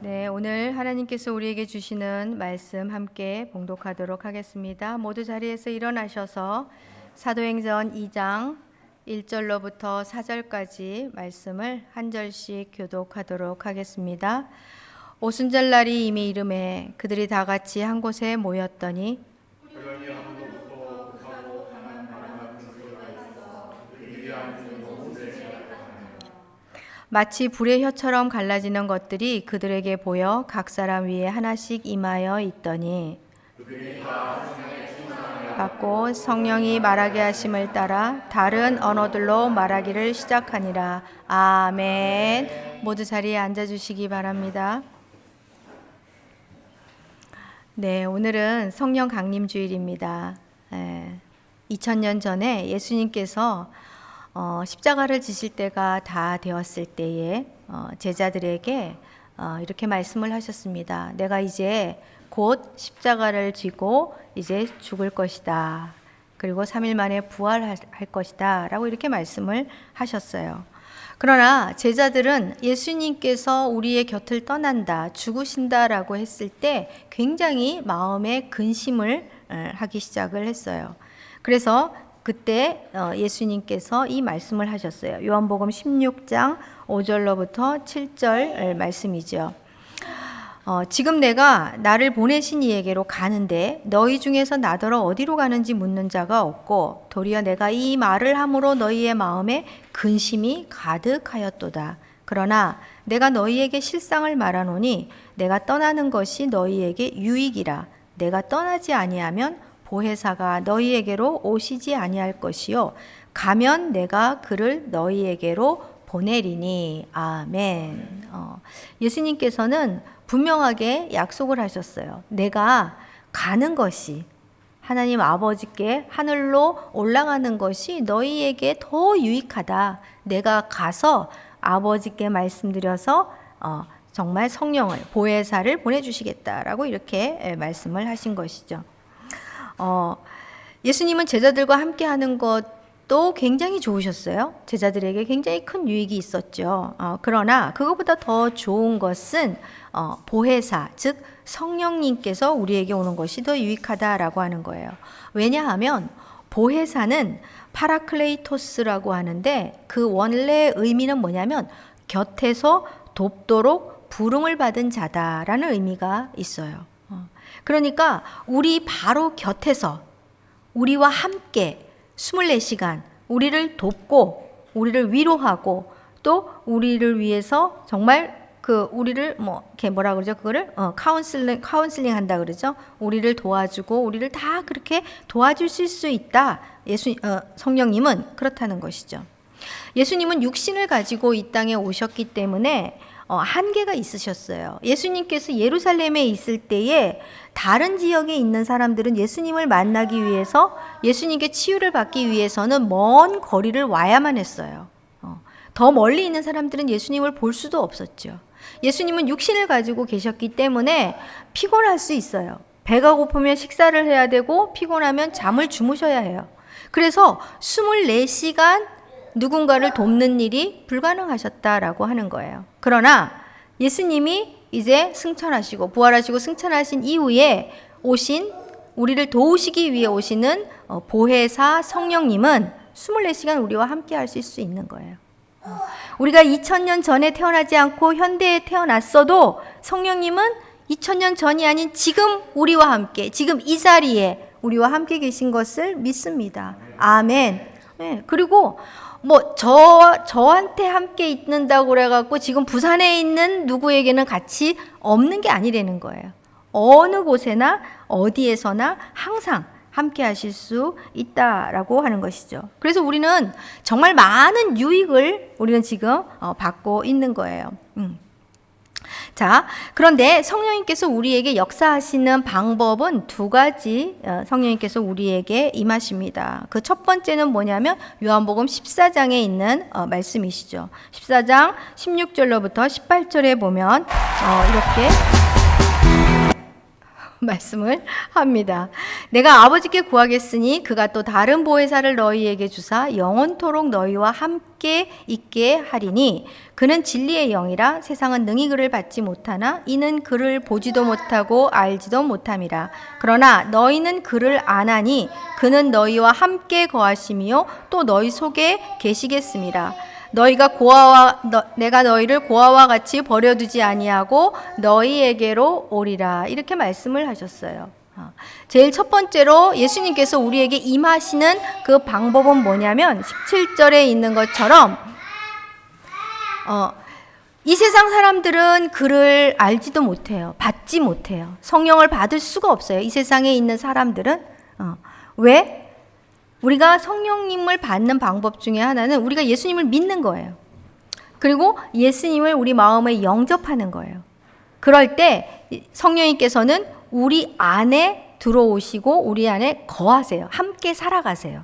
네, 오늘 하나님께서 우리에게 주시는 말씀 함께 봉독하도록 하겠습니다. 모두 자리에서 일어나셔서 사도행전 2장 1절로부터 4절까지 말씀을 한 절씩 교독하도록 하겠습니다. 오순절날이 이미 이름에 그들이 다 같이 한 곳에 모였더니 마치 불의 혀처럼 갈라지는 것들이 그들에게 보여 각 사람 위에 하나씩 임하여 있더니 받고 성령이 말하게 하심을 따라 다른 언어들로 말하기를 시작하니라. 아멘. 모두 자리에 앉아주시기 바랍니다. 네, 오늘은 성령 강림 주일입니다. 2000년 전에 예수님께서 십자가를 지실 때가 다 되었을 때에 제자들에게 이렇게 말씀을 하셨습니다. 내가 이제 곧 십자가를 지고 이제 죽을 것이다. 그리고 3일 만에 부활할 것이다. 라고 이렇게 말씀을 하셨어요. 그러나 제자들은 예수님께서 우리의 곁을 떠난다, 죽으신다라고 했을 때 굉장히 마음에 근심을 하기 시작을 했어요. 그래서 그때 예수님께서 이 말씀을 하셨어요. 요한복음 16장 5절로부터 7절 말씀이죠. 지금 내가 나를 보내신 이에게로 가는데 너희 중에서 나더러 어디로 가는지 묻는 자가 없고 도리어 내가 이 말을 함으로 너희의 마음에 근심이 가득하였도다. 그러나 내가 너희에게 실상을 말하노니 내가 떠나는 것이 너희에게 유익이라. 내가 떠나지 아니하면 보혜사가 너희에게로 오시지 아니할 것이요 가면 내가 그를 너희에게로 보내리니. 아멘. 예수님께서는 분명하게 약속을 하셨어요. 내가 가는 것이, 하나님 아버지께 하늘로 올라가는 것이 너희에게 더 유익하다. 내가 가서 아버지께 말씀드려서 정말 성령을, 보혜사를 보내주시겠다라고 이렇게 말씀을 하신 것이죠. 예수님은 제자들과 함께 하는 것도 굉장히 좋으셨어요. 제자들에게 굉장히 큰 유익이 있었죠. 그러나 그것보다 더 좋은 것은 보혜사, 즉 성령님께서 우리에게 오는 것이 더 유익하다라고 하는 거예요. 왜냐하면 보혜사는 파라클레이토스라고 하는데 그 원래 의미는 뭐냐면 곁에서 돕도록 부름을 받은 자다라는 의미가 있어요. 그러니까 우리 바로 곁에서 우리와 함께 24시간 우리를 돕고 우리를 위로하고 또 우리를 위해서 정말 우리를 뭐라 그러죠? 그거를 카운슬링 한다 그러죠? 우리를 도와주고 우리를 다 그렇게 도와주실 수 있다. 성령님은 그렇다는 것이죠. 예수님은 육신을 가지고 이 땅에 오셨기 때문에 한계가 있으셨어요. 예수님께서 예루살렘에 있을 때에 다른 지역에 있는 사람들은 예수님을 만나기 위해서 예수님께 치유를 받기 위해서는 먼 거리를 와야만 했어요. 더 멀리 있는 사람들은 예수님을 볼 수도 없었죠. 예수님은 육신을 가지고 계셨기 때문에 피곤할 수 있어요. 배가 고프면 식사를 해야 되고 피곤하면 잠을 주무셔야 해요. 그래서 24시간 누군가를 돕는 일이 불가능하셨다라고 하는 거예요. 그러나 예수님이 이제 승천하시고 부활하시고 승천하신 이후에 오신 우리를 도우시기 위해 오시는 보혜사 성령님은 24시간 우리와 함께 하실 수 있는 거예요. 우리가 2000년 전에 태어나지 않고 현대에 태어났어도 성령님은 2000년 전이 아닌 지금 우리와 함께, 지금 이 자리에 우리와 함께 계신 것을 믿습니다. 아멘. 네, 그리고 저한테 함께 있는다고 그래갖고 지금 부산에 있는 누구에게는 같이 없는 게 아니라는 거예요. 어느 곳에나 어디에서나 항상 함께 하실 수 있다라고 하는 것이죠. 그래서 우리는 정말 많은 유익을 우리는 지금 받고 있는 거예요. 자, 그런데 성령님께서 우리에게 역사하시는 방법은 두 가지 성령님께서 우리에게 임하십니다. 그 첫 번째는 뭐냐면 요한복음 14장에 있는 말씀이시죠. 14장 16절로부터 18절에 보면 이렇게 말씀을 합니다. 내가 아버지께 구하겠으니 그가 또 다른 보혜사를 너희에게 주사 영원토록 너희와 함께 있게 하리니 그는 진리의 영이라. 세상은 능히 그를 받지 못하나 이는 그를 보지도 못하고 알지도 못함이라. 그러나 너희는 그를 아나니 그는 너희와 함께 거하심이요 또 너희 속에 계시겠음이라. 내가 너희를 고아와 같이 버려두지 아니하고 너희에게로 오리라. 이렇게 말씀을 하셨어요. 제일 첫 번째로 예수님께서 우리에게 임하시는 그 방법은 뭐냐면 17절에 있는 것처럼 이 세상 사람들은 그를 알지도 못해요. 받지 못해요. 성령을 받을 수가 없어요. 이 세상에 있는 사람들은. 왜? 우리가 성령님을 받는 방법 중에 하나는 우리가 예수님을 믿는 거예요. 그리고 예수님을 우리 마음에 영접하는 거예요. 그럴 때 성령님께서는 우리 안에 들어오시고 우리 안에 거하세요. 함께 살아가세요.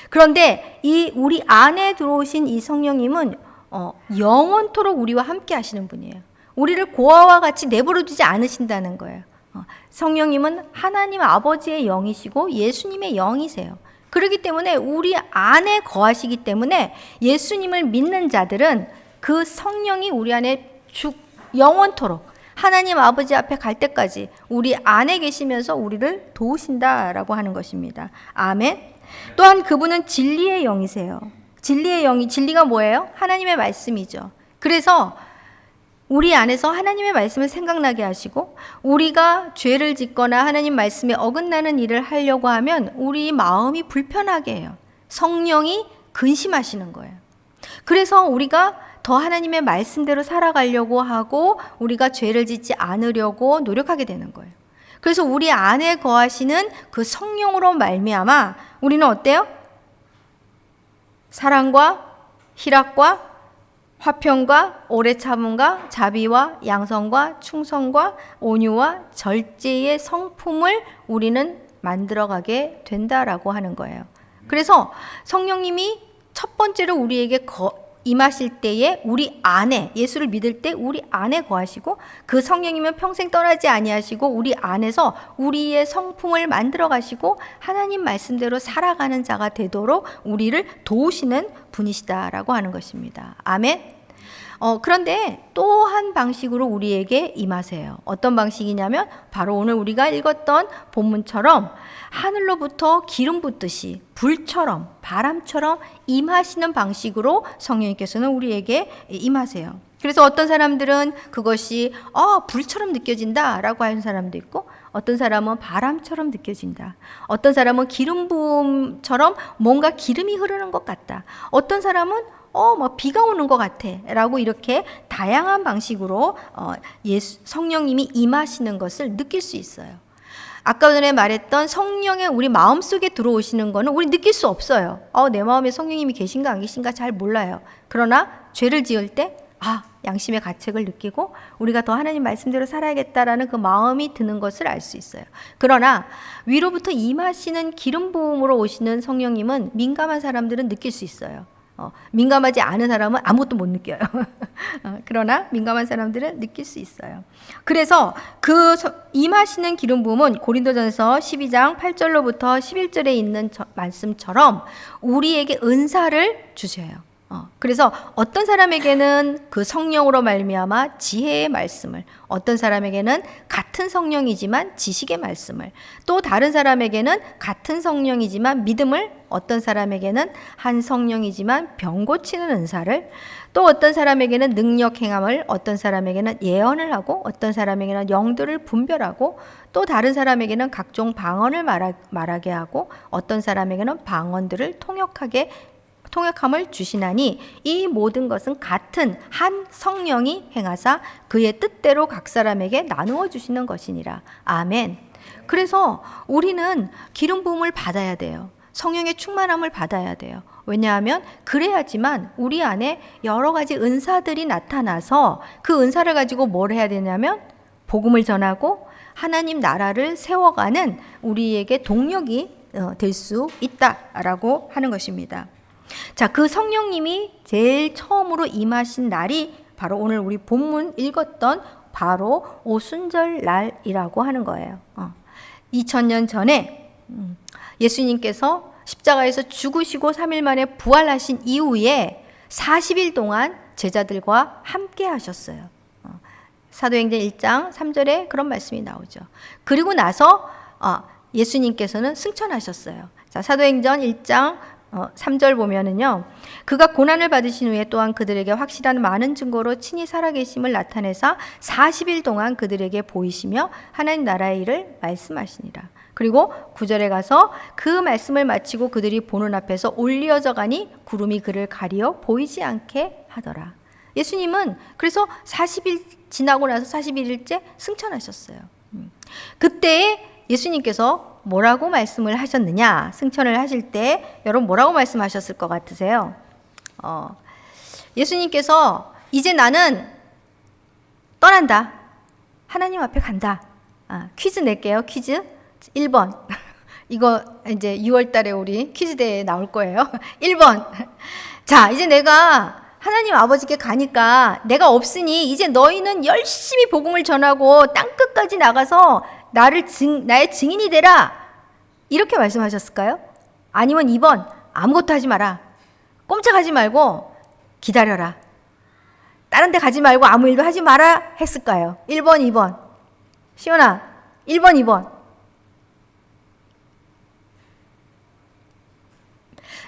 그런데 이 우리 안에 들어오신 이 성령님은 영원토록 우리와 함께 하시는 분이에요. 우리를 고아와 같이 내버려 두지 않으신다는 거예요. 성령님은 하나님 아버지의 영이시고 예수님의 영이세요. 그렇기 때문에 우리 안에 거하시기 때문에 예수님을 믿는 자들은 그 성령이 우리 안에 영원토록 하나님 아버지 앞에 갈 때까지 우리 안에 계시면서 우리를 도우신다라고 하는 것입니다. 아멘. 또한 그분은 진리의 영이세요. 진리가 뭐예요? 하나님의 말씀이죠. 그래서 우리 안에서 하나님의 말씀을 생각나게 하시고 우리가 죄를 짓거나 하나님 말씀에 어긋나는 일을 하려고 하면 우리 마음이 불편하게 해요. 성령이 근심하시는 거예요. 그래서 우리가 더 하나님의 말씀대로 살아가려고 하고 우리가 죄를 짓지 않으려고 노력하게 되는 거예요. 그래서 우리 안에 거하시는 그 성령으로 말미암아 우리는 어때요? 사랑과 희락과 화평과 오래 참음과 자비와 양선과 충성과 온유와 절제의 성품을 우리는 만들어가게 된다라고 하는 거예요. 그래서 성령님이 첫 번째로 우리에게 임하실 때에 우리 안에 예수를 믿을 때 우리 안에 거하시고 그 성령님은 평생 떠나지 아니하시고 우리 안에서 우리의 성품을 만들어 가시고 하나님 말씀대로 살아가는 자가 되도록 우리를 도우시는 분이시다라고 하는 것입니다. 아멘. 그런데 또 한 방식으로 우리에게 임하세요. 어떤 방식이냐면 바로 오늘 우리가 읽었던 본문처럼 하늘로부터 기름 붓듯이 불처럼 바람처럼 임하시는 방식으로 성령님께서는 우리에게 임하세요. 그래서 어떤 사람들은 그것이 불처럼 느껴진다라고 하는 사람도 있고 어떤 사람은 바람처럼 느껴진다. 어떤 사람은 기름 부음처럼 뭔가 기름이 흐르는 것 같다. 어떤 사람은 막 비가 오는 것 같아 라고 이렇게 다양한 방식으로 성령님이 임하시는 것을 느낄 수 있어요. 아까 전에 말했던 성령의 우리 마음속에 들어오시는 거는 우리 느낄 수 없어요. 내 마음에 성령님이 계신가 안 계신가 잘 몰라요. 그러나 죄를 지을 때 양심의 가책을 느끼고 우리가 더 하나님 말씀대로 살아야겠다라는 그 마음이 드는 것을 알 수 있어요. 그러나 위로부터 임하시는 기름 부음으로 오시는 성령님은 민감한 사람들은 느낄 수 있어요. 민감하지 않은 사람은 아무것도 못 느껴요. 그러나 민감한 사람들은 느낄 수 있어요. 그래서 그 임하시는 기름 부음은 고린도전서 12장 8절로부터 11절에 있는 말씀처럼 우리에게 은사를 주셔요. 그래서 어떤 사람에게는 그 성령으로 말미암아 지혜의 말씀을, 어떤 사람에게는 같은 성령이지만 지식의 말씀을, 또 다른 사람에게는 같은 성령이지만 믿음을, 어떤 사람에게는 한 성령이지만 병 고치는 은사를, 또 어떤 사람에게는 능력 행함을, 어떤 사람에게는 예언을 하고, 어떤 사람에게는 영들을 분별하고, 또 다른 사람에게는 각종 방언을 말하게 하고, 어떤 사람에게는 방언들을 통역함을 주시나니 이 모든 것은 같은 한 성령이 행하사 그의 뜻대로 각 사람에게 나누어 주시는 것이니라. 아멘. 그래서 우리는 기름 부음을 받아야 돼요. 성령의 충만함을 받아야 돼요. 왜냐하면 그래야지만 우리 안에 여러 가지 은사들이 나타나서 그 은사를 가지고 뭘 해야 되냐면 복음을 전하고 하나님 나라를 세워가는 우리에게 동력이 될 수 있다라고 하는 것입니다. 자, 그 성령님이 제일 처음으로 임하신 날이 바로 오늘 우리 본문 읽었던 바로 오순절 날이라고 하는 거예요. 2000년 전에 예수님께서 십자가에서 죽으시고 3일 만에 부활하신 이후에 40일 동안 제자들과 함께 하셨어요. 사도행전 1장 3절에 그런 말씀이 나오죠. 그리고 나서 예수님께서는 승천하셨어요. 자, 사도행전 1장 3절 보면은요. 그가 고난을 받으신 후에 또한 그들에게 확실한 많은 증거로 친히 살아계심을 나타내사 40일 동안 그들에게 보이시며 하나님 나라의 일을 말씀하시니라. 그리고 9절에 가서 그 말씀을 마치고 그들이 보는 앞에서 올리어져 가니 구름이 그를 가리어 보이지 않게 하더라. 예수님은 그래서 40일 지나고 나서 41일째 승천하셨어요. 그때 예수님께서 뭐라고 말씀을 하셨느냐? 승천을 하실 때 여러분 뭐라고 말씀하셨을 것 같으세요? 예수님께서 이제 나는 떠난다. 하나님 앞에 간다. 퀴즈 낼게요. 퀴즈 1번. 이거 이제 6월 달에 우리 퀴즈 대회에 나올 거예요. 1번. 자, 이제 내가 하나님 아버지께 가니까 내가 없으니 이제 너희는 열심히 복음을 전하고 땅끝까지 나가서 나의 증인이 되라. 이렇게 말씀하셨을까요? 아니면 2번, 아무것도 하지 마라. 꼼짝하지 말고 기다려라. 다른 데 가지 말고 아무 일도 하지 마라 했을까요? 1번, 2번. 시온아, 1번, 2번.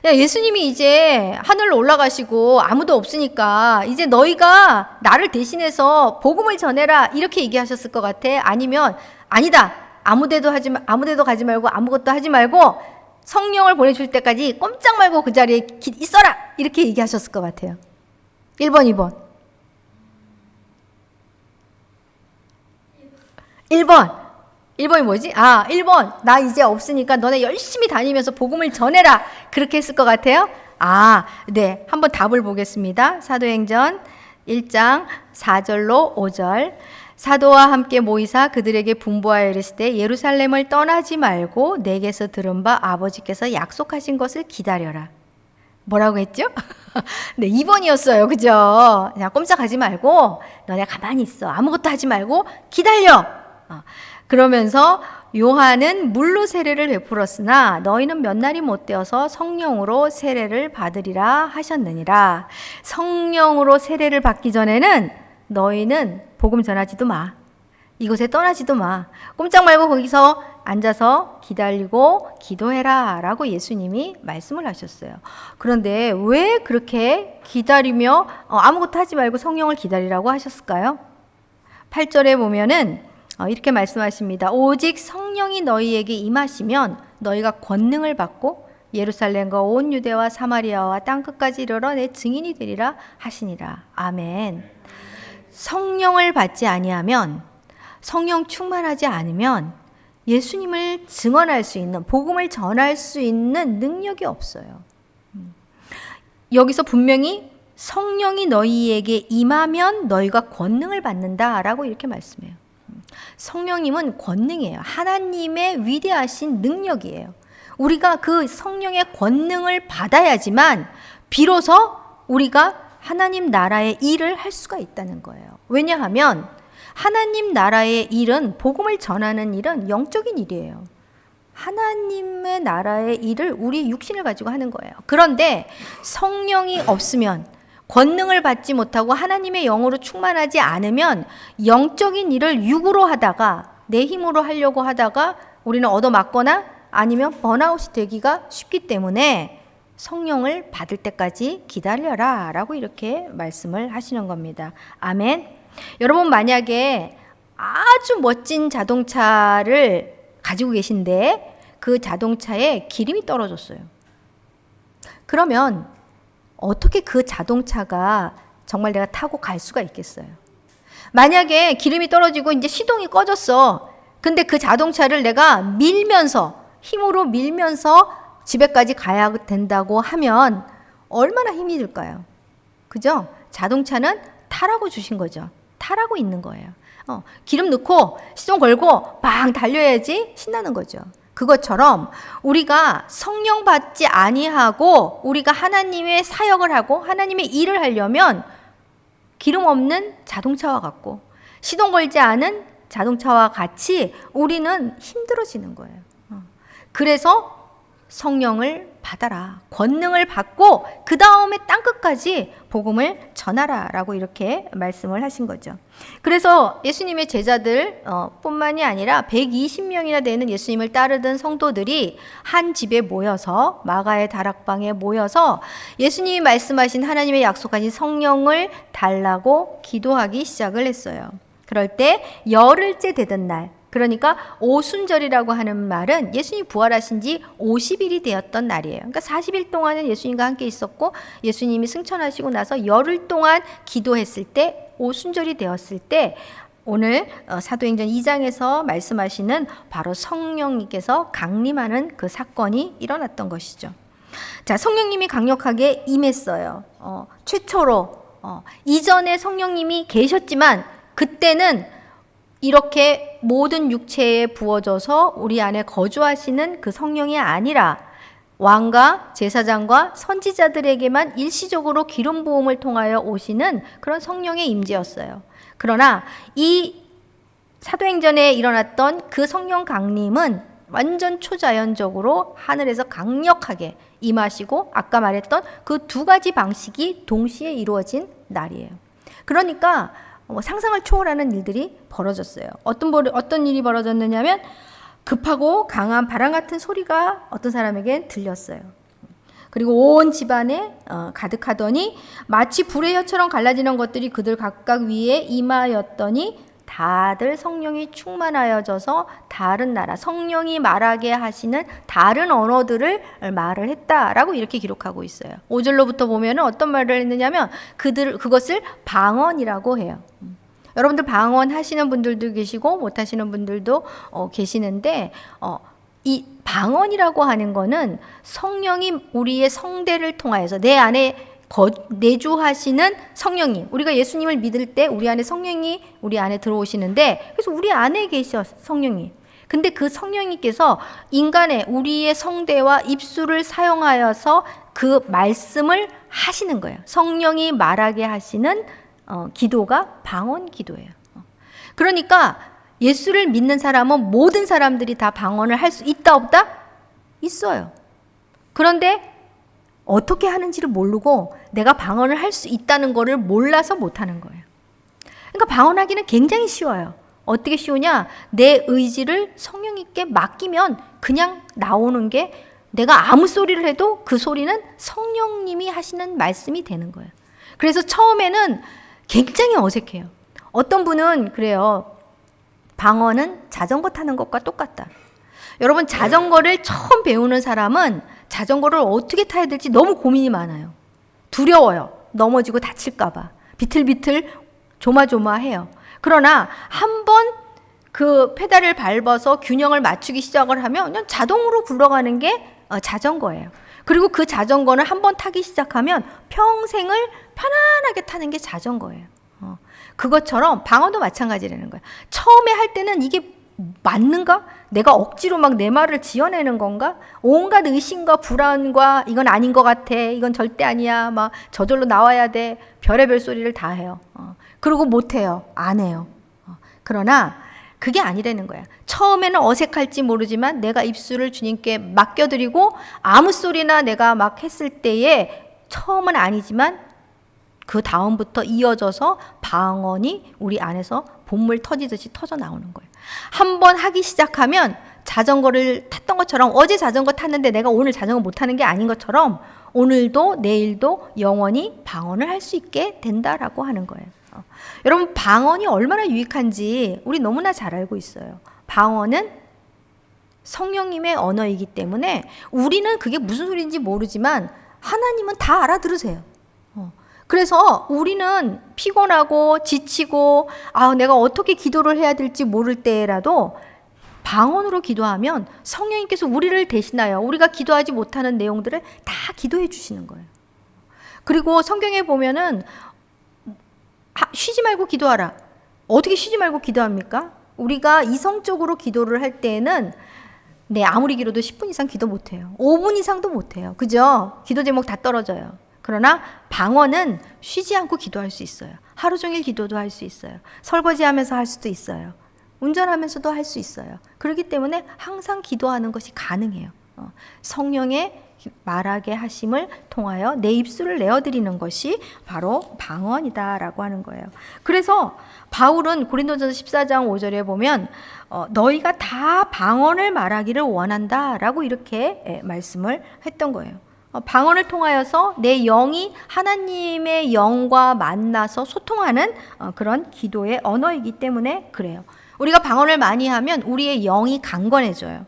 예수님이 이제 하늘로 올라가시고 아무도 없으니까 이제 너희가 나를 대신해서 복음을 전해라 이렇게 얘기하셨을 것 같아? 아니면 아니다. 아무데도 가지 말고 아무것도 하지 말고 성령을 보내줄 때까지 꼼짝 말고 그 자리에 있어라 이렇게 얘기하셨을 것 같아요. 1번, 2번. 1번이 뭐지? 1번. 나 이제 없으니까 너네 열심히 다니면서 복음을 전해라. 그렇게 했을 것 같아요? 네. 한번 답을 보겠습니다. 사도행전 1장 4절로 5절. 사도와 함께 모이사 그들에게 분부하여 이르시되 예루살렘을 떠나지 말고 내게서 들은 바 아버지께서 약속하신 것을 기다려라. 뭐라고 했죠? 네, 2번이었어요. 그죠? 그냥 꼼짝하지 말고 너네 가만히 있어. 아무것도 하지 말고 기다려. 그러면서 요한은 물로 세례를 베풀었으나 너희는 몇 날이 못 되어서 성령으로 세례를 받으리라 하셨느니라. 성령으로 세례를 받기 전에는 너희는 복음 전하지도 마. 이곳에 떠나지도 마. 꼼짝 말고 거기서 앉아서 기다리고 기도해라 라고 예수님이 말씀을 하셨어요. 그런데 왜 그렇게 기다리며 아무것도 하지 말고 성령을 기다리라고 하셨을까요? 8절에 보면은 이렇게 말씀하십니다. 오직 성령이 너희에게 임하시면 너희가 권능을 받고 예루살렘과 온 유대와 사마리아와 땅끝까지 이르러 내 증인이 되리라 하시니라. 아멘. 성령을 받지 아니하면, 성령 충만하지 않으면 예수님을 증언할 수 있는, 복음을 전할 수 있는 능력이 없어요. 여기서 분명히 성령이 너희에게 임하면 너희가 권능을 받는다라고 이렇게 말씀해요. 성령님은 권능이에요. 하나님의 위대하신 능력이에요. 우리가 그 성령의 권능을 받아야지만 비로소 우리가 하나님 나라의 일을 할 수가 있다는 거예요. 왜냐하면 하나님 나라의 일은, 복음을 전하는 일은 영적인 일이에요. 하나님의 나라의 일을 우리 육신을 가지고 하는 거예요. 그런데 성령이 없으면, 권능을 받지 못하고 하나님의 영으로 충만하지 않으면 영적인 일을 육으로 하다가, 내 힘으로 하려고 하다가 우리는 얻어맞거나 아니면 번아웃이 되기가 쉽기 때문에 성령을 받을 때까지 기다려라 라고 이렇게 말씀을 하시는 겁니다. 아멘. 여러분, 만약에 아주 멋진 자동차를 가지고 계신데 그 자동차에 기름이 떨어졌어요. 그러면 어떻게 그 자동차가 정말 내가 타고 갈 수가 있겠어요? 만약에 기름이 떨어지고 이제 시동이 꺼졌어. 근데 그 자동차를 내가 힘으로 밀면서 집에까지 가야 된다고 하면 얼마나 힘이 들까요? 그죠? 자동차는 타라고 주신 거죠. 타라고 있는 거예요. 기름 넣고 시동 걸고 막 달려야지 신나는 거죠. 그것처럼 우리가 성령 받지 아니하고 우리가 하나님의 사역을 하고 하나님의 일을 하려면 기름 없는 자동차와 같고 시동 걸지 않은 자동차와 같이 우리는 힘들어지는 거예요. 그래서 성령을 받아라. 권능을 받고 그 다음에 땅끝까지 복음을 전하라 라고 이렇게 말씀을 하신 거죠. 그래서 예수님의 제자들 뿐만이 아니라 120명이나 되는 예수님을 따르던 성도들이 한 집에 모여서 마가의 다락방에 모여서 예수님이 말씀하신 하나님의 약속하신 성령을 달라고 기도하기 시작을 했어요. 그럴 때 열흘째 되던 날, 그러니까 오순절이라고 하는 말은 예수님이 부활하신 지 50일이 되었던 날이에요. 그러니까 40일 동안은 예수님과 함께 있었고 예수님이 승천하시고 나서 열흘 동안 기도했을 때 오순절이 되었을 때 오늘 사도행전 2장에서 말씀하시는 바로 성령님께서 강림하는 그 사건이 일어났던 것이죠. 자, 성령님이 강력하게 임했어요. 최초로 이전에 성령님이 계셨지만 그때는 이렇게 모든 육체에 부어져서 우리 안에 거주하시는 그 성령이 아니라 왕과 제사장과 선지자들에게만 일시적으로 기름 부음을 통하여 오시는 그런 성령의 임재였어요. 그러나 이 사도행전에 일어났던 그 성령 강림은 완전 초자연적으로 하늘에서 강력하게 임하시고 아까 말했던 그 두 가지 방식이 동시에 이루어진 날이에요. 그러니까 상상을 초월하는 일들이 벌어졌어요. 어떤 일이 벌어졌느냐면 급하고 강한 바람 같은 소리가 어떤 사람에게 들렸어요. 그리고 온 집안에 가득하더니 마치 불의 혀처럼 갈라지는 것들이 그들 각각 위에 임하였더니 다들 성령이 충만하여져서 다른 나라, 성령이 말하게 하시는 다른 언어들을 말을 했다라고 이렇게 기록하고 있어요. 5절로부터 보면 어떤 말을 했느냐면 그것을 방언이라고 해요. 여러분들 방언 하시는 분들도 계시고 못 하시는 분들도 계시는데 이 방언이라고 하는 거는 성령이 우리의 성대를 통하여서 내 안에 내주하시는 성령님, 우리가 예수님을 믿을 때 우리 안에 성령이 우리 안에 들어오시는데 그래서 우리 안에 계셔 성령이. 근데 그 성령님께서 인간의 우리의 성대와 입술을 사용하여서 그 말씀을 하시는 거예요. 성령이 말하게 하시는 기도가 방언 기도예요. 그러니까 예수를 믿는 사람은 모든 사람들이 다 방언을 할 수 있다 없다? 있어요. 그런데 어떻게 하는지를 모르고 내가 방언을 할 수 있다는 거를 몰라서 못하는 거예요. 그러니까 방언하기는 굉장히 쉬워요. 어떻게 쉬우냐? 내 의지를 성령님께 맡기면 그냥 나오는 게 내가 아무 소리를 해도 그 소리는 성령님이 하시는 말씀이 되는 거예요. 그래서 처음에는 굉장히 어색해요. 어떤 분은 그래요. 방언은 자전거 타는 것과 똑같다. 여러분 자전거를 처음 배우는 사람은 자전거를 어떻게 타야 될지 너무 고민이 많아요. 두려워요. 넘어지고 다칠까 봐. 비틀비틀 조마조마해요. 그러나 한번 그 페달을 밟아서 균형을 맞추기 시작을 하면 그냥 자동으로 굴러가는 게 자전거예요. 그리고 그 자전거는 한번 타기 시작하면 평생을 편안하게 타는 게 자전거예요. 그것처럼 방언도 마찬가지라는 거예요. 처음에 할 때는 이게 맞는가? 내가 억지로 막 내 말을 지어내는 건가? 온갖 의심과 불안과 이건 아닌 것 같아. 이건 절대 아니야. 막 저절로 나와야 돼. 별의별 소리를 다 해요. 그리고 못 해요. 안 해요. 그러나 그게 아니라는 거야. 처음에는 어색할지 모르지만 내가 입술을 주님께 맡겨드리고 아무 소리나 내가 막 했을 때에 처음은 아니지만 그 다음부터 이어져서 방언이 우리 안에서 본물 터지듯이 터져 나오는 거예요. 한번 하기 시작하면 자전거를 탔던 것처럼 어제 자전거 탔는데 내가 오늘 자전거 못 타는 게 아닌 것처럼 오늘도 내일도 영원히 방언을 할 수 있게 된다라고 하는 거예요. 여러분 방언이 얼마나 유익한지 우리 너무나 잘 알고 있어요. 방언은 성령님의 언어이기 때문에 우리는 그게 무슨 소리인지 모르지만 하나님은 다 알아들으세요. 그래서 우리는 피곤하고 지치고 내가 어떻게 기도를 해야 될지 모를 때라도 방언으로 기도하면 성령님께서 우리를 대신하여 우리가 기도하지 못하는 내용들을 다 기도해 주시는 거예요. 그리고 성경에 보면은 쉬지 말고 기도하라. 어떻게 쉬지 말고 기도합니까? 우리가 이성적으로 기도를 할 때에는 아무리 길어도 10분 이상 기도 못해요. 5분 이상도 못해요. 그죠? 기도 제목 다 떨어져요. 그러나 방언은 쉬지 않고 기도할 수 있어요. 하루 종일 기도도 할 수 있어요. 설거지하면서 할 수도 있어요. 운전하면서도 할 수 있어요. 그렇기 때문에 항상 기도하는 것이 가능해요. 성령의 말하게 하심을 통하여 내 입술을 내어드리는 것이 바로 방언이다라고 하는 거예요. 그래서 바울은 고린도전서 14장 5절에 보면 너희가 다 방언을 말하기를 원한다라고 이렇게 말씀을 했던 거예요. 방언을 통하여서 내 영이 하나님의 영과 만나서 소통하는 그런 기도의 언어이기 때문에 그래요. 우리가 방언을 많이 하면 우리의 영이 강건해져요.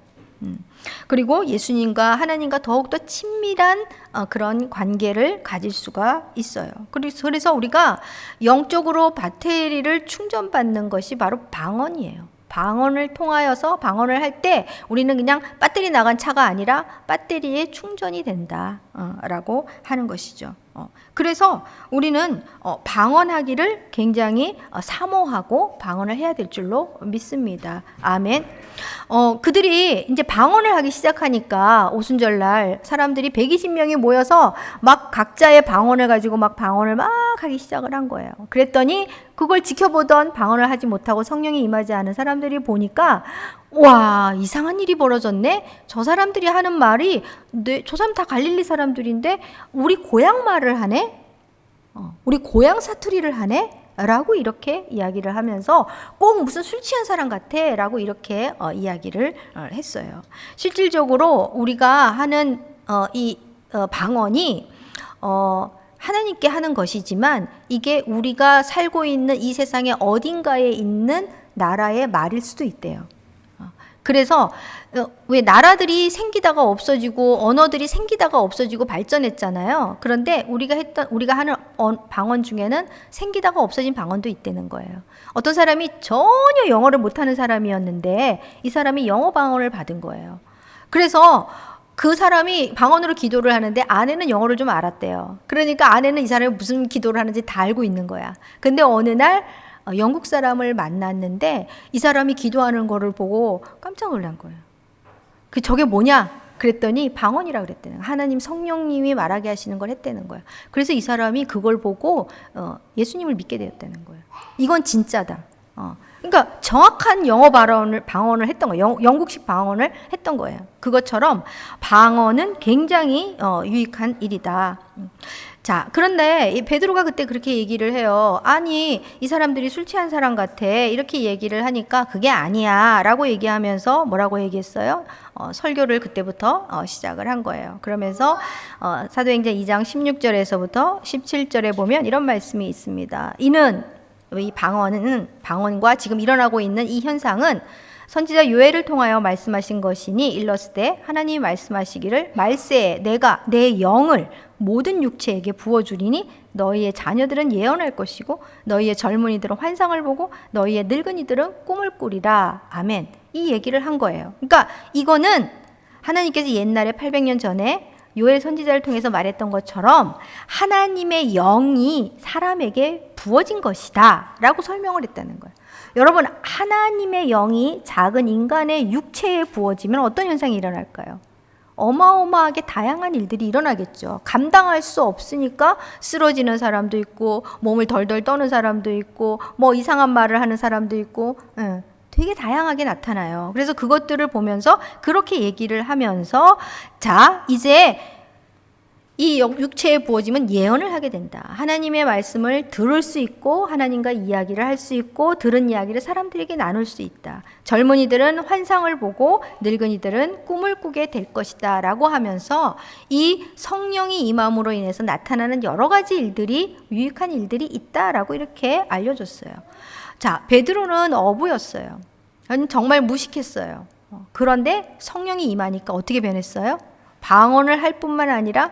그리고 예수님과 하나님과 더욱더 친밀한 그런 관계를 가질 수가 있어요. 그래서 우리가 영적으로 배터리를 충전받는 것이 바로 방언이에요. 방언을 통하여서 방언을 할 때 우리는 그냥 배터리 나간 차가 아니라 배터리에 충전이 된다라고 하는 것이죠. 그래서 우리는 방언하기를 굉장히 사모하고 방언을 해야 될 줄로 믿습니다. 아멘. 그들이 이제 방언을 하기 시작하니까 오순절날 사람들이 120명이 모여서 막 각자의 방언을 가지고 막 방언을 막 하기 시작을 한 거예요. 그랬더니 그걸 지켜보던 방언을 하지 못하고 성령이 임하지 않은 사람들이 보니까 와, 이상한 일이 벌어졌네. 저 사람들이 하는 말이 저 사람 다 갈릴리 사람들인데 우리 고향 말을 하네. 우리 고향 사투리를 하네. 라고 이렇게 이야기를 하면서 꼭 무슨 술 취한 사람 같아 라고 이렇게 이야기를 했어요. 실질적으로 우리가 하는 이 방언이 하나님께 하는 것이지만 이게 우리가 살고 있는 이 세상의 어딘가에 있는 나라의 말일 수도 있대요. 그래서 왜 나라들이 생기다가 없어지고 언어들이 생기다가 없어지고 발전했잖아요. 그런데 우리가 하는 방언 중에는 생기다가 없어진 방언도 있다는 거예요. 어떤 사람이 전혀 영어를 못하는 사람이었는데 이 사람이 영어 방언을 받은 거예요. 그래서 그 사람이 방언으로 기도를 하는데 아내는 영어를 좀 알았대요. 그러니까 아내는 이 사람이 무슨 기도를 하는지 다 알고 있는 거야. 근데 어느 날 영국 사람을 만났는데 이 사람이 기도하는 거를 보고 깜짝 놀란 거예요. 저게 뭐냐? 그랬더니 방언이라 그랬대요. 하나님 성령님이 말하게 하시는 걸 했다는 거예요. 그래서 이 사람이 그걸 보고 예수님을 믿게 되었다는 거예요. 이건 진짜다. 그러니까 정확한 영어 방언을 했던 거예요. 영국식 방언을 했던 거예요. 그것처럼 방언은 굉장히 유익한 일이다. 자, 그런데 이 베드로가 그때 그렇게 얘기를 해요. 아니, 이 사람들이 술 취한 사람 같아. 이렇게 얘기를 하니까 그게 아니야. 라고 얘기하면서 뭐라고 얘기했어요? 설교를 그때부터 시작을 한 거예요. 그러면서 사도행전 2장 16절에서부터 17절에 보면 이런 말씀이 있습니다. 이는 이 방언과 지금 일어나고 있는 이 현상은 선지자 요엘을 통하여 말씀하신 것이니 일렀으되 하나님이 말씀하시기를 말세에 내가 내 영을 모든 육체에게 부어주리니 너희의 자녀들은 예언할 것이고 너희의 젊은이들은 환상을 보고 너희의 늙은이들은 꿈을 꾸리라. 아멘. 이 얘기를 한 거예요. 그러니까 이거는 하나님께서 옛날에 800년 전에 요엘 선지자를 통해서 말했던 것처럼 하나님의 영이 사람에게 부어진 것이다 라고 설명을 했다는 거예요. 여러분, 하나님의 영이 작은 인간의 육체에 부어지면 어떤 현상이 일어날까요? 어마어마하게 다양한 일들이 일어나겠죠. 감당할 수 없으니까 쓰러지는 사람도 있고 몸을 덜덜 떠는 사람도 있고 뭐 이상한 말을 하는 사람도 있고 되게 다양하게 나타나요. 그래서 그것들을 보면서 그렇게 얘기를 하면서 자, 이제 이 육체에 부어지면 예언을 하게 된다. 하나님의 말씀을 들을 수 있고 하나님과 이야기를 할 수 있고 들은 이야기를 사람들에게 나눌 수 있다. 젊은이들은 환상을 보고 늙은이들은 꿈을 꾸게 될 것이다 라고 하면서 이 성령이 임함으로 인해서 나타나는 여러 가지 일들이 유익한 일들이 있다라고 이렇게 알려줬어요. 자, 베드로는 어부였어요. 정말 무식했어요. 그런데 성령이 임하니까 어떻게 변했어요? 방언을 할 뿐만 아니라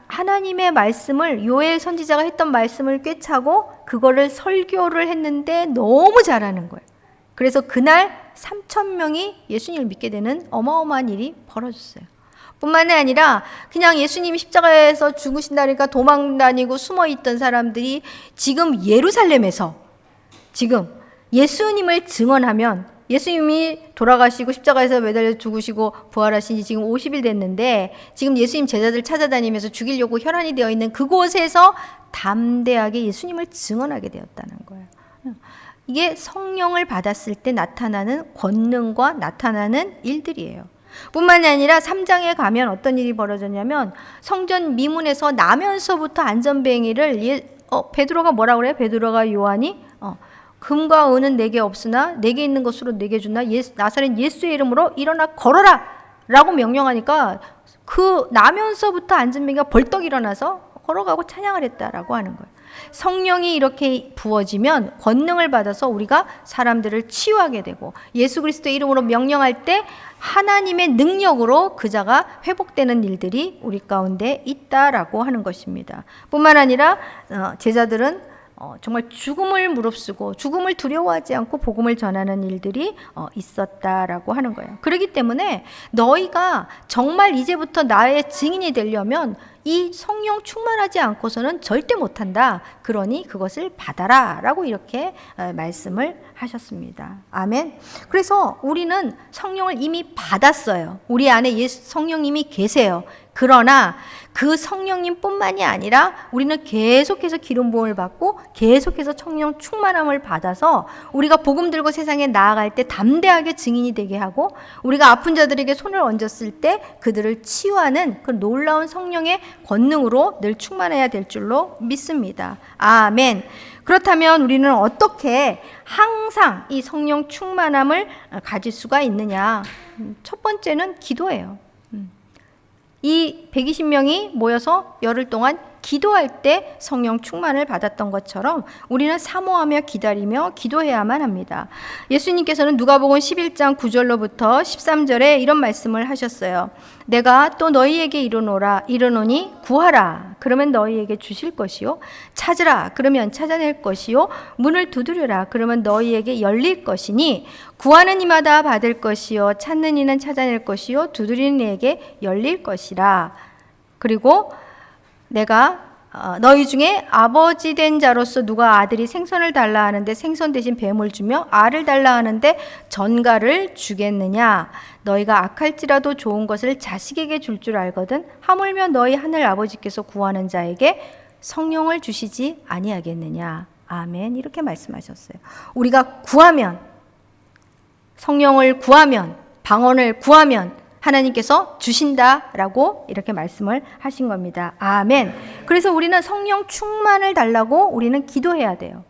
하나님의 말씀을 요엘 선지자가 했던 말씀을 꿰차고 그거를 설교를 했는데 너무 잘하는 거예요. 그래서 그날 3,000명이 예수님을 믿게 되는 어마어마한 일이 벌어졌어요. 뿐만이 아니라 그냥 예수님이 십자가에서 죽으신다니까 도망 다니고 숨어 있던 사람들이 지금 예루살렘에서 지금 예수님을 증언하면 예수님이 돌아가시고 십자가에서 매달려 죽으시고 부활하신 지 지금 50일 됐는데 지금 예수님 제자들 찾아다니면서 죽이려고 혈안이 되어 있는 그곳에서 담대하게 예수님을 증언하게 되었다는 거예요. 이게 성령을 받았을 때 나타나는 권능과 나타나는 일들이에요. 뿐만이 아니라 3장에 가면 어떤 일이 벌어졌냐면 성전 미문에서 나면서부터 안전뱅이를 베드로가 뭐라 그래요? 베드로가 요한이 금과 은은 내게 없으나 내게 있는 것으로 내게 준다. 나사렛 예수의 이름으로 일어나 걸어라 라고 명령하니까 그 나면서부터 안전뱅이가 벌떡 일어나서 걸어가고 찬양을 했다라고 하는 거예요. 성령이 이렇게 부어지면 권능을 받아서 우리가 사람들을 치유하게 되고 예수 그리스도의 이름으로 명령할 때 하나님의 능력으로 그 자가 회복되는 일들이 우리 가운데 있다라고 하는 것입니다. 뿐만 아니라 제자들은 정말 죽음을 무릅쓰고 죽음을 두려워하지 않고 복음을 전하는 일들이 있었다라고 하는 거예요. 그렇기 때문에 너희가 정말 이제부터 나의 증인이 되려면 이 성령 충만하지 않고서는 절대 못한다. 그러니 그것을 받아라 라고 이렇게 말씀을 하셨습니다. 아멘. 그래서 우리는 성령을 이미 받았어요. 우리 안에 성령님이 계세요. 그러나 그 성령님 뿐만이 아니라 우리는 계속해서 기름 부음을 받고 계속해서 성령 충만함을 받아서 우리가 복음 들고 세상에 나아갈 때 담대하게 증인이 되게 하고 우리가 아픈 자들에게 손을 얹었을 때 그들을 치유하는 그 놀라운 성령의 권능으로 늘 충만해야 될 줄로 믿습니다. 아멘. 그렇다면 우리는 어떻게 항상 이 성령 충만함을 가질 수가 있느냐? 첫 번째는 기도예요. 이 120명이 모여서 열흘 동안 기도할 때 성령 충만을 받았던 것처럼 우리는 사모하며 기다리며 기도해야만 합니다. 예수님께서는 누가복음 11장 9절로부터 13절에 이런 말씀을 하셨어요. 내가 또 너희에게 이르노니 구하라 그러면 너희에게 주실 것이요 찾으라 그러면 찾아낼 것이요 문을 두드려라 그러면 너희에게 열릴 것이니 구하는 이마다 받을 것이요 찾는 이는 찾아낼 것이요 두드리는 이에게 열릴 것이라. 그리고 내가 너희 중에 아버지 된 자로서 누가 아들이 생선을 달라 하는데 생선 대신 뱀을 주며 알을 달라 하는데 전갈을 주겠느냐. 너희가 악할지라도 좋은 것을 자식에게 줄 줄 알거든 하물며 너희 하늘 아버지께서 구하는 자에게 성령을 주시지 아니하겠느냐. 아멘. 이렇게 말씀하셨어요. 우리가 구하면, 성령을 구하면, 방언을 구하면 하나님께서 주신다라고 이렇게 말씀을 하신 겁니다. 아멘. 그래서 우리는 성령 충만을 달라고 우리는 기도해야 돼요.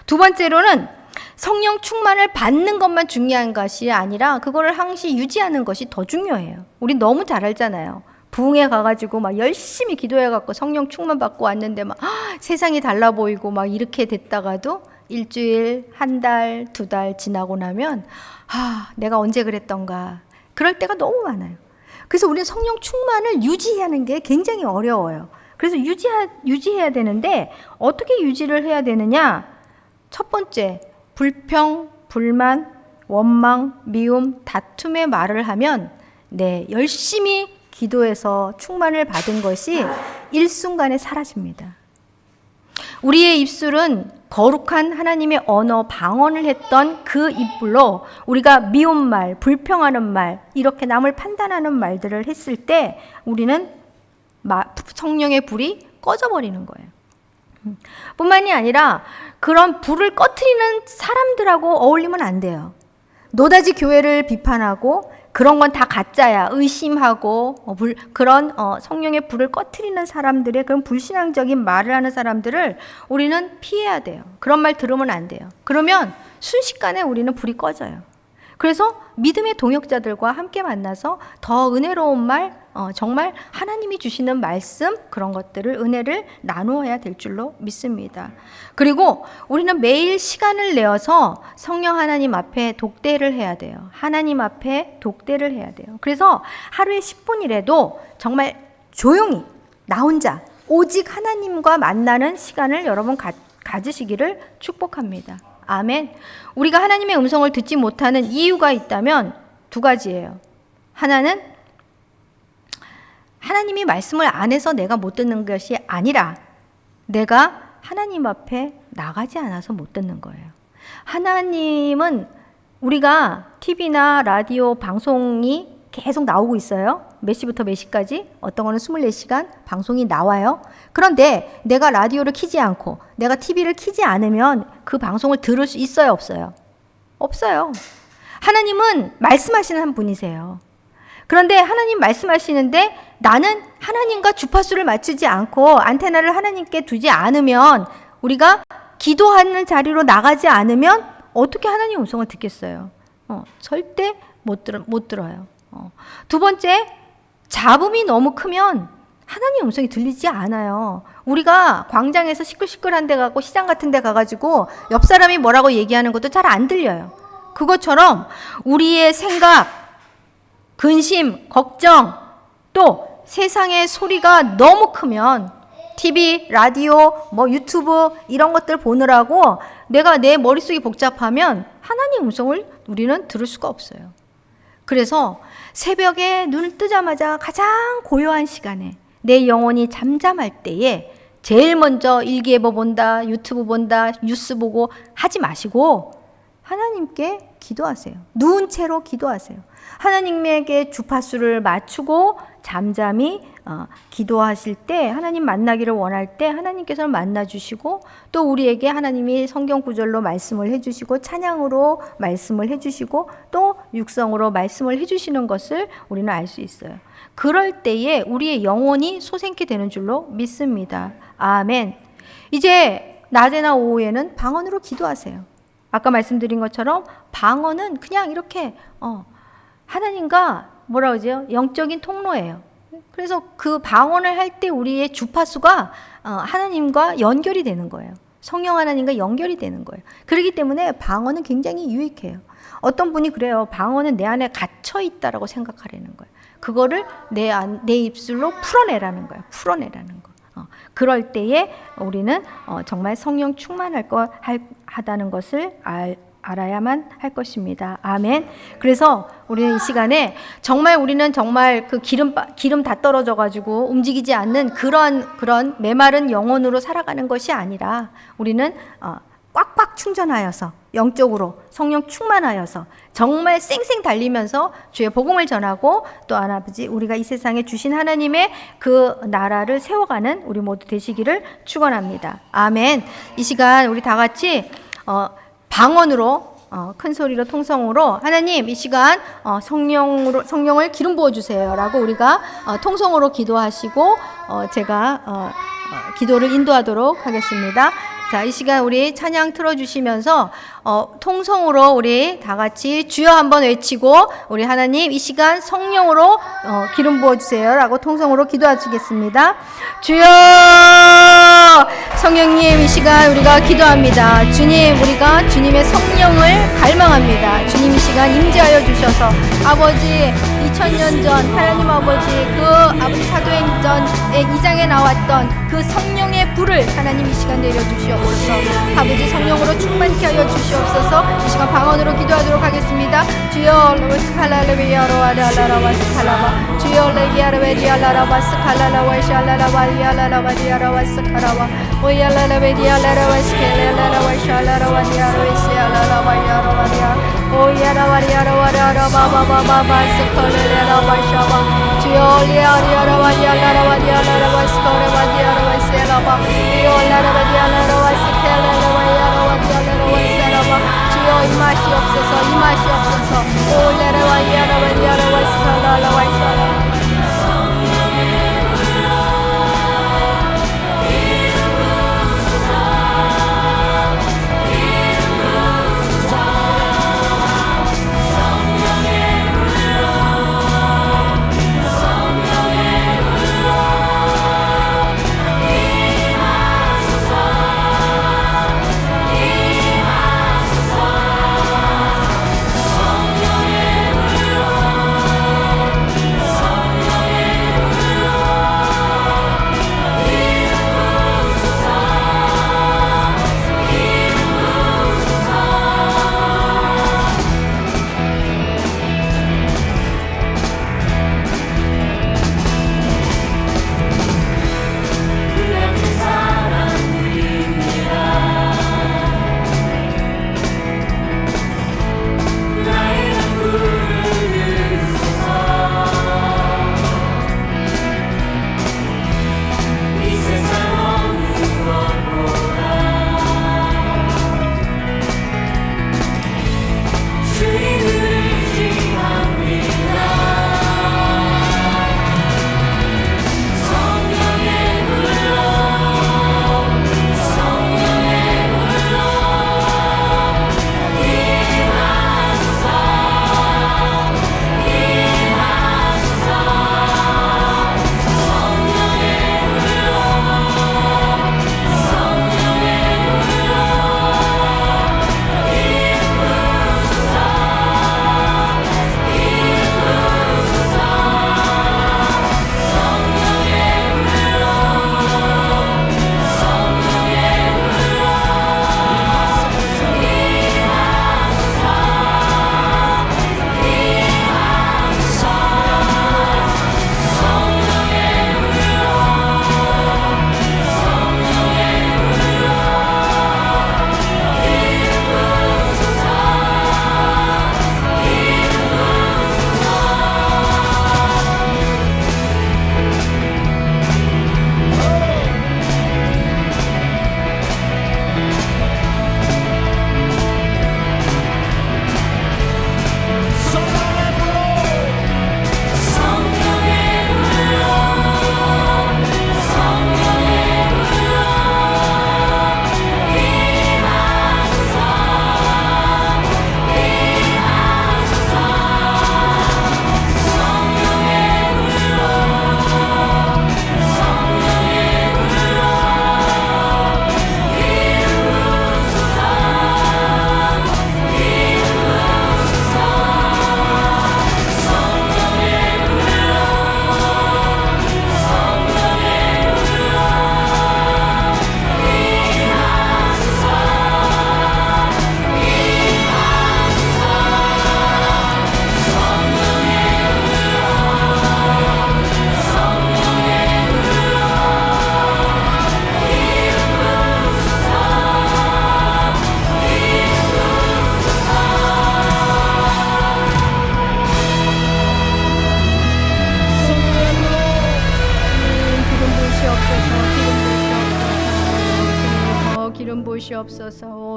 두 번째로는 성령 충만을 받는 것만 중요한 것이 아니라 그거를 항시 유지하는 것이 더 중요해요. 우리 너무 잘 알잖아요. 부흥회 가가지고 막 열심히 기도해갖고 성령 충만 받고 왔는데 막 세상이 달라 보이고 막 이렇게 됐다가도 일주일, 한 달, 두 달 지나고 나면 내가 언제 그랬던가 그럴 때가 너무 많아요. 그래서 우리는 성령 충만을 유지하는 게 굉장히 어려워요. 그래서 유지해야 되는데 어떻게 유지를 해야 되느냐? 첫 번째, 불평, 불만, 원망, 미움, 다툼의 말을 하면 열심히 기도해서 충만을 받은 것이 일순간에 사라집니다. 우리의 입술은 거룩한 하나님의 언어, 방언을 했던 그 입술로 우리가 미운 말, 불평하는 말, 이렇게 남을 판단하는 말들을 했을 때 우리는 성령의 불이 꺼져버리는 거예요. 뿐만이 아니라 그런 불을 꺼트리는 사람들하고 어울리면 안 돼요. 노다지 교회를 비판하고 그런 건 다 가짜야 의심하고 그런 성령의 불을 꺼트리는 사람들의 그런 불신앙적인 말을 하는 사람들을 우리는 피해야 돼요. 그런 말 들으면 안 돼요. 그러면 순식간에 우리는 불이 꺼져요. 그래서 믿음의 동역자들과 함께 만나서 더 은혜로운 말, 정말 하나님이 주시는 말씀 그런 것들을 은혜를 나누어야 될 줄로 믿습니다. 그리고 우리는 매일 시간을 내어서 성령 하나님 앞에 독대를 해야 돼요. 하나님 앞에 독대를 해야 돼요. 그래서 하루에 10분이라도 정말 조용히 나 혼자 오직 하나님과 만나는 시간을 여러분 가지시기를 축복합니다. 아멘. 우리가 하나님의 음성을 듣지 못하는 이유가 있다면 두 가지예요. 하나는 하나님이 말씀을 안 해서 내가 못 듣는 것이 아니라 내가 하나님 앞에 나가지 않아서 못 듣는 거예요. 하나님은 우리가 TV나 라디오 방송이 계속 나오고 있어요. 몇 시부터 몇 시까지, 어떤 거는 24시간 방송이 나와요. 그런데 내가 라디오를 켜지 않고 내가 TV를 켜지 않으면 그 방송을 들을 수 있어요, 없어요? 없어요. 하나님은 말씀하시는 한 분이세요. 그런데 하나님 말씀하시는데 나는 하나님과 주파수를 맞추지 않고 안테나를 하나님께 두지 않으면, 우리가 기도하는 자리로 나가지 않으면 어떻게 하나님 음성을 듣겠어요? 절대 못 들어요. 두 번째, 잡음이 너무 크면 하나님 음성이 들리지 않아요. 우리가 광장에서 시끌시끌한 데 가고 시장 같은 데 가가지고 옆 사람이 뭐라고 얘기하는 것도 잘 안 들려요. 그것처럼 우리의 생각, 근심, 걱정, 또 세상의 소리가 너무 크면 TV, 라디오, 유튜브 이런 것들 보느라고 내가 내 머릿속이 복잡하면 하나님 음성을 우리는 들을 수가 없어요. 그래서 새벽에 눈을 뜨자마자 가장 고요한 시간에 내 영혼이 잠잠할 때에 제일 먼저 일기예보 본다, 유튜브 본다, 뉴스 보고 하지 마시고 하나님께 기도하세요. 누운 채로 기도하세요. 하나님에게 주파수를 맞추고 잠잠히 기도하실 때, 하나님 만나기를 원할 때 하나님께서는 만나주시고, 또 우리에게 하나님이 성경 구절로 말씀을 해주시고 찬양으로 말씀을 해주시고 또 육성으로 말씀을 해주시는 것을 우리는 알 수 있어요. 그럴 때에 우리의 영혼이 소생케 되는 줄로 믿습니다. 아멘. 이제 낮에나 오후에는 방언으로 기도하세요. 아까 말씀드린 것처럼 방언은 그냥 이렇게 하나님과 뭐라 그러죠? 영적인 통로예요. 그래서 그 방언을 할 때 우리의 주파수가 하나님과 연결이 되는 거예요. 성령 하나님과 연결이 되는 거예요. 그렇기 때문에 방언은 굉장히 유익해요. 어떤 분이 그래요. 방언은 내 안에 갇혀 있다라고 생각하라는 거예요. 그거를 내 입술로 풀어내라는 거예요. 풀어내라는 거. 그럴 때에 우리는 정말 성령 충만하다는 것을 알아야만 할 것입니다. 아멘. 그래서 우리는 이 시간에 우리는 정말 그 기름 다 떨어져 가지고 움직이지 않는 그런 메마른 영혼으로 살아가는 것이 아니라 우리는 꽉꽉 충전하여서 영적으로 성령 충만하여서 정말 쌩쌩 달리면서 주의 복음을 전하고, 또 아버지 우리가 이 세상에 주신 하나님의 그 나라를 세워가는 우리 모두 되시기를 축원합니다. 아멘. 이 시간 우리 다 같이 방언으로 큰 소리로 통성으로 하나님 이 시간 성령을 기름 부어 주세요라고 우리가 통성으로 기도하시고 제가 기도를 인도하도록 하겠습니다. 자, 이 시간 우리 찬양 틀어주시면서 통성으로 우리 다 같이 주여 한번 외치고, 우리 하나님 이 시간 성령으로 기름 부어주세요 라고 통성으로 기도하시겠습니다. 주여, 성령님 이 시간 우리가 기도합니다. 주님, 우리가 주님의 성령을 갈망합니다. 주님 이 시간 임재하여 주셔서 아버지 2000년 전 하나님 아버지 아버지 사도행전의 2장에 나왔던 그 성령의 불을 하나님 이 시간 내려주시옵소서. 아버지 성령으로 충만케 하여 주시옵소서. 이 시간 방언으로 기도하도록 하겠습니다. 주여 로스칼라레비아로아라라라와스칼라바 주여 레기아르베디알라라바스칼라라와샤라라바리알라라바디아라와스칼라바 오야라레베디알라라와스칼라라와디아라와시알라라바디아라와디아 오야라와리아라와라바바바바스칼레라바샤바 주여 리아리아라와디알라라와디알라라와스칼라바디아라와시알라바 리올라라바디알라라와스칼라라와디아라와디알라라와시알라바 주여 임하시 없어서 오야라와디아라와디아라와스칼라라와시알라바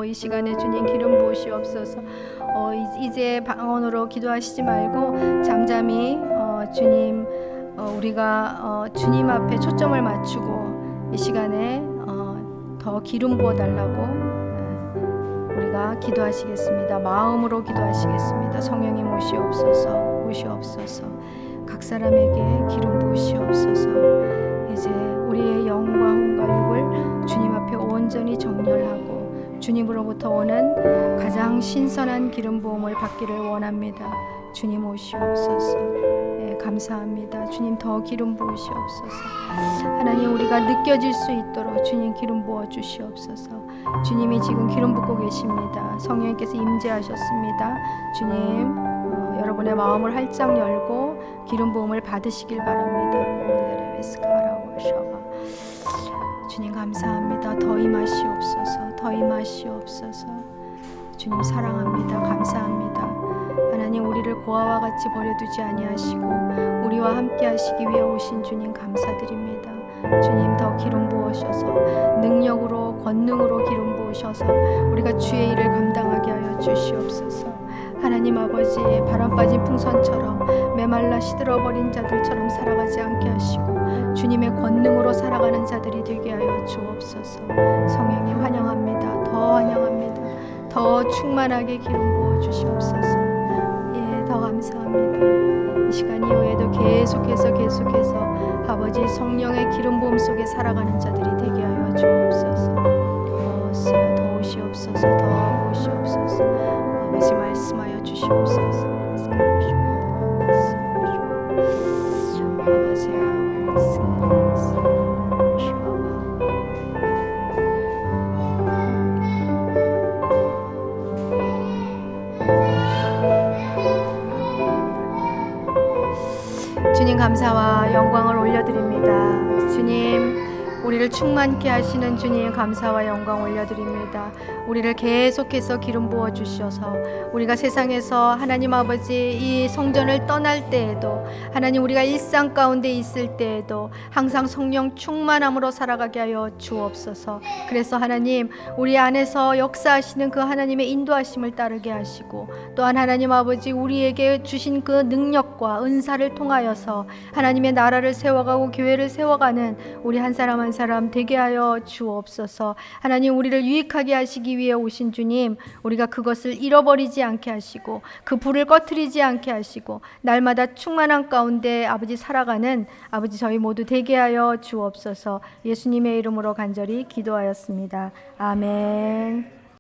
이 시간에 주님 기름 부으시옵소서. 이제 방언으로 기도하시지 말고 잠잠히 주님 우리가 주님 앞에 초점을 맞추고 이 시간에 더 기름 부어 달라고 우리가 기도하시겠습니다. 마음으로 기도하시겠습니다. 성령님 오시옵소서, 오시옵소서. 각 사람에게 기름 부으시옵소서. 이제 우리의 영과 혼과 육을 주님 앞에 온전히 정렬하고 주님으로부터 오는 가장 신선한 기름 부음을 받기를 원합니다. 주님 오시옵소서. 감사합니다. 주님 더 기름 부으시옵소서. 하나님 우리가 느껴질 수 있도록 주님 기름 부어 주시옵소서. 주님이 지금 기름 붓고 계십니다. 성령님께서 임재하셨습니다. 주님 여러분의 마음을 활짝 열고 기름 부음을 받으시길 바랍니다. 주님 감사합니다. 더 임하시옵소서. 더 임하시옵소서. 주님 사랑합니다. 감사합니다. 하나님 우리를 고아와 같이 버려두지 아니하시고 우리와 함께 하시기 위해 오신 주님 감사드립니다. 주님 더 기름 부으셔서 능력으로 권능으로 기름 부으셔서 우리가 주의 일을 감당하게 하여 주시옵소서. 하나님 아버지 바람 빠진 풍선처럼 메말라 시들어버린 자들처럼 살아가지 않게 하시고 주님의 권능으로 살아가는 자들이 되게 하여 주옵소서. 성령님 환영합니다. 더 환영합니다. 더 충만하게 기름 부어 주시옵소서. 더 감사합니다. 이 시간 이후에도 계속해서 아버지 성령의 기름 부음 속에 살아가는 자들이 되게 하여 주옵소서. 더 오시옵소서. 더 오시옵소서. 아버지 말씀하여 주시옵소서. 아버지 주님 감사와 영광을 올려드립니다. 주님 우리를 충만케 하시는 주님 감사와 영광 올려드립니다. 우리를 계속해서 기름 부어 주셔서 우리가 세상에서 하나님 아버지 이 성전을 떠날 때에도 하나님 우리가 일상 가운데 있을 때에도 항상 성령 충만함으로 살아가게 하여 주옵소서. 그래서 하나님 우리 안에서 역사하시는 그 하나님의 인도하심을 따르게 하시고 또한 하나님 아버지 우리에게 주신 그 능력과 은사를 통하여서 하나님의 나라를 세워가고 교회를 세워가는 우리 한 사람 한 사람 되게 하여 주옵소서. 하나님 우리를 유익하게 하시기 위해 오신 주님 우리가 그것을 잃어버리지 않게 하시고 그 불을 꺼트리지 않게 하시고 날마다 충만한 가운데 아버지 살아가는 아버지 저희 모두 되게 하여 주옵소서. 예수님의 이름으로 간절히 기도하였습니다. 아멘.